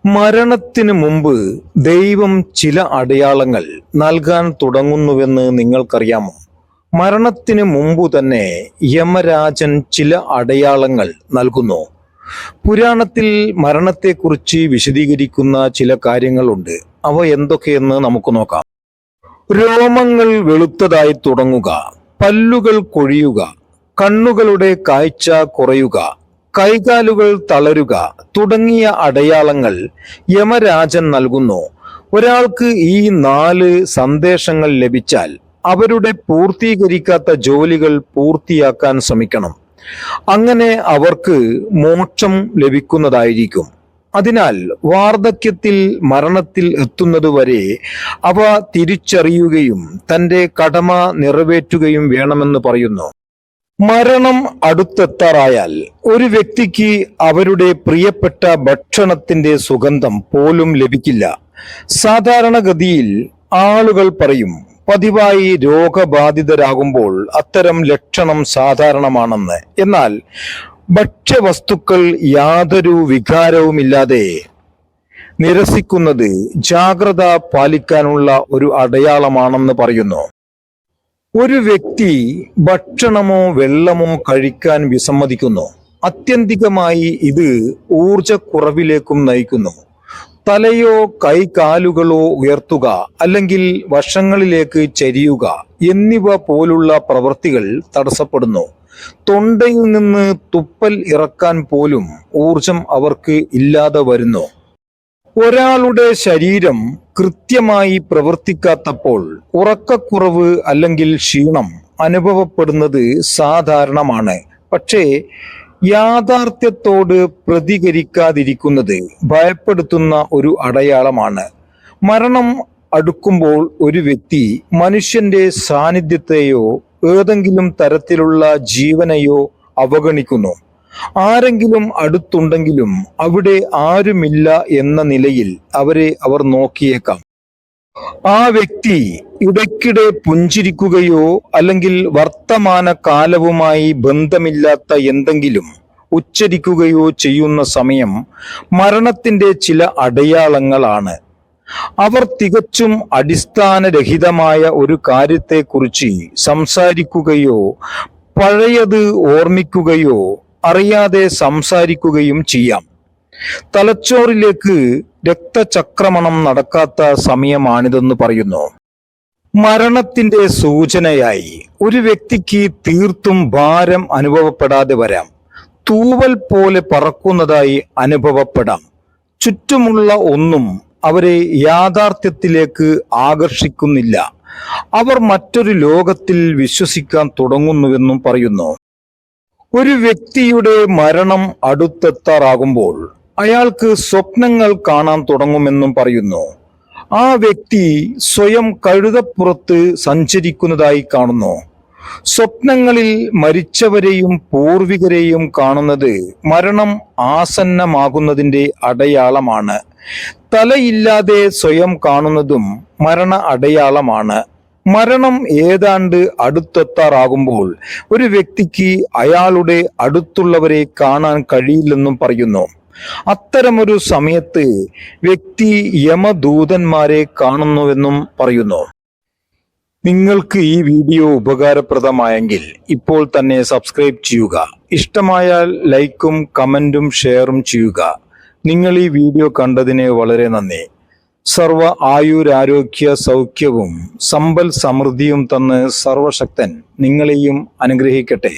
മരണത്തിന് മുമ്പ് ദൈവം ചില അടയാളങ്ങൾ നൽകാൻ തുടങ്ങുന്നുവെന്ന് നിങ്ങൾക്കറിയാമോ? മരണത്തിന് മുമ്പ് തന്നെ യമരാജൻ ചില അടയാളങ്ങൾ നൽകുന്നു. പുരാണത്തിൽ മരണത്തെക്കുറിച്ച് വിശദീകരിക്കുന്ന ചില കാര്യങ്ങളുണ്ട്. അവ എന്തൊക്കെയെന്ന് നമുക്ക് നോക്കാം. രോമങ്ങൾ വെളുത്തതായി തുടങ്ങുക, പല്ലുകൾ കൊഴിയുക, കണ്ണുകളുടെ കാഴ്ച കുറയുക, കൈകാലുകൾ തളരുക തുടങ്ങിയ അടയാളങ്ങൾ യമരാജൻ നൽകുന്നു. ഒരാൾക്ക് ഈ 4 സന്ദേശങ്ങൾ ലഭിച്ചാൽ അവരുടെ പൂർത്തീകരിക്കാത്ത ജോലികൾ പൂർത്തിയാക്കാൻ ശ്രമിക്കണം. അങ്ങനെ അവർക്ക് മോക്ഷം ലഭിക്കുന്നതായിരിക്കും. അതിനാൽ വാർദ്ധക്യത്തിൽ മരണത്തിൽ എത്തുന്നതുവരെ അവ തിരിച്ചറിയുകയും തന്റെ കടമ നിറവേറ്റുകയും വേണമെന്ന് പറയുന്നു. മരണം അടുത്തെത്താറായാൽ ഒരു വ്യക്തിക്ക് അവരുടെ പ്രിയപ്പെട്ട ഭക്ഷണത്തിന്റെ സുഗന്ധം പോലും ലഭിക്കില്ല. സാധാരണഗതിയിൽ ആളുകൾ പറയും, പതിവായി രോഗബാധിതരാകുമ്പോൾ അത്തരം ലക്ഷണം സാധാരണമാണെന്ന്. എന്നാൽ ഭക്ഷ്യവസ്തുക്കൾ യാതൊരു വികാരവുമില്ലാതെ നിരസിക്കുന്നത് ജാഗ്രത പാലിക്കാനുള്ള ഒരു അടയാളമാണെന്ന് പറയുന്നു. ഒരു വ്യക്തി ഭക്ഷണമോ വെള്ളമോ കഴിക്കാൻ വിസമ്മതിക്കുന്നു. ആത്യന്തികമായി ഇത് ഊർജക്കുറവിലേക്കും നയിക്കുന്നു. തലയോ കൈകാലുകളോ ഉയർത്തുക അല്ലെങ്കിൽ വശങ്ങളിലേക്ക് ചരിയുക എന്നിവ പോലുള്ള പ്രവൃത്തികൾ തടസ്സപ്പെടുന്നു. തൊണ്ടയിൽ നിന്ന് തുപ്പൽ ഇറക്കാൻ പോലും ഊർജം അവർക്ക് ഇല്ലാതെ വരുന്നു. ഒരാളുടെ ശരീരം കൃത്യമായി പ്രവർത്തിക്കാത്തപ്പോൾ ഉറക്കക്കുറവ് അല്ലെങ്കിൽ ക്ഷീണം അനുഭവപ്പെടുന്നത് സാധാരണമാണ്. പക്ഷേ യാഥാർത്ഥ്യത്തോട് പ്രതികരിക്കാതിരിക്കുന്നത് ഭയപ്പെടുത്തുന്ന ഒരു അടയാളമാണ്. മരണം അടുക്കുമ്പോൾ ഒരു വ്യക്തി മനുഷ്യന്റെ സാന്നിധ്യത്തെയോ ഏതെങ്കിലും തരത്തിലുള്ള ജീവനെയോ അവഗണിക്കുന്നു. ആരെങ്കിലും അടുത്തുണ്ടെങ്കിലും അവിടെ ആരുമില്ല എന്ന നിലയിൽ അവർ നോക്കിയേക്കാം. ആ വ്യക്തി ഇടയ്ക്കിടെ പുഞ്ചിരിക്കുകയോ അല്ലെങ്കിൽ വർത്തമാന കാലവുമായി ബന്ധമില്ലാത്ത എന്തെങ്കിലും ഉച്ചരിക്കുകയോ ചെയ്യുന്ന സമയം മരണത്തിന്റെ ചില അടയാളങ്ങളാണ്. അവർ തികച്ചും അടിസ്ഥാനരഹിതമായ ഒരു കാര്യത്തെക്കുറിച്ച് സംസാരിക്കുകയോ പഴയത് ഓർമ്മിക്കുകയോ അറിയാതെ സംസാരിക്കുകയും ചെയ്യാം. തലച്ചോറിലേക്ക് രക്തചക്രമണം നടക്കാത്ത സമയമാണിതെന്ന് പറയുന്നു. മരണത്തിന്റെ സൂചനയായി ഒരു വ്യക്തിക്ക് തീർത്തും ഭാരം അനുഭവപ്പെടാതെ വരാം. തൂവൽ പോലെ പറക്കുന്നതായി അനുഭവപ്പെടാം. ചുറ്റുമുള്ള ഒന്നും അവരെ യാഥാർത്ഥ്യത്തിലേക്ക് ആകർഷിക്കുന്നില്ല. അവർ മറ്റൊരു ലോകത്തിൽ വിശ്വസിക്കാൻ തുടങ്ങുന്നുവെന്നും പറയുന്നു. ഒരു വ്യക്തിയുടെ മരണം അടുത്തെത്താറാകുമ്പോൾ അയാൾക്ക് സ്വപ്നങ്ങൾ കാണാൻ തുടങ്ങുമെന്നും പറയുന്നു. ആ വ്യക്തി സ്വയം കഴുതപ്പുറത്ത് സഞ്ചരിക്കുന്നതായി കാണുന്നു. സ്വപ്നങ്ങളിൽ മരിച്ചവരെയും പൂർവികരെയും കാണുന്നത് മരണം ആസന്നമാകുന്നതിന്റെ അടയാളമാണ്. തലയില്ലാതെ സ്വയം കാണുന്നതും മരണ അടയാളമാണ്. മരണം ഏതാണ്ട് അടുത്തെത്താറാകുമ്പോൾ ഒരു വ്യക്തിക്ക് അയാളുടെ അടുത്തുള്ളവരെ കാണാൻ കഴിയില്ലെന്നും പറയുന്നു. അത്തരമൊരു സമയത്ത് വ്യക്തി യമദൂതന്മാരെ കാണുന്നുവെന്നും പറയുന്നു. നിങ്ങൾക്ക് ഈ വീഡിയോ ഉപകാരപ്രദമായെങ്കിൽ ഇപ്പോൾ തന്നെ സബ്സ്ക്രൈബ് ചെയ്യുക. ഇഷ്ടമായാൽ ലൈക്കും കമന്റും ഷെയറും ചെയ്യുക. നിങ്ങൾ ഈ വീഡിയോ കണ്ടതിന് വളരെ നന്ദി. സർവ ആയുരാരോഗ്യ സൗഖ്യവും സമ്പൽ സമൃദ്ധിയും തന്ന് സർവശക്തൻ നിങ്ങളെയും അനുഗ്രഹിക്കട്ടെ.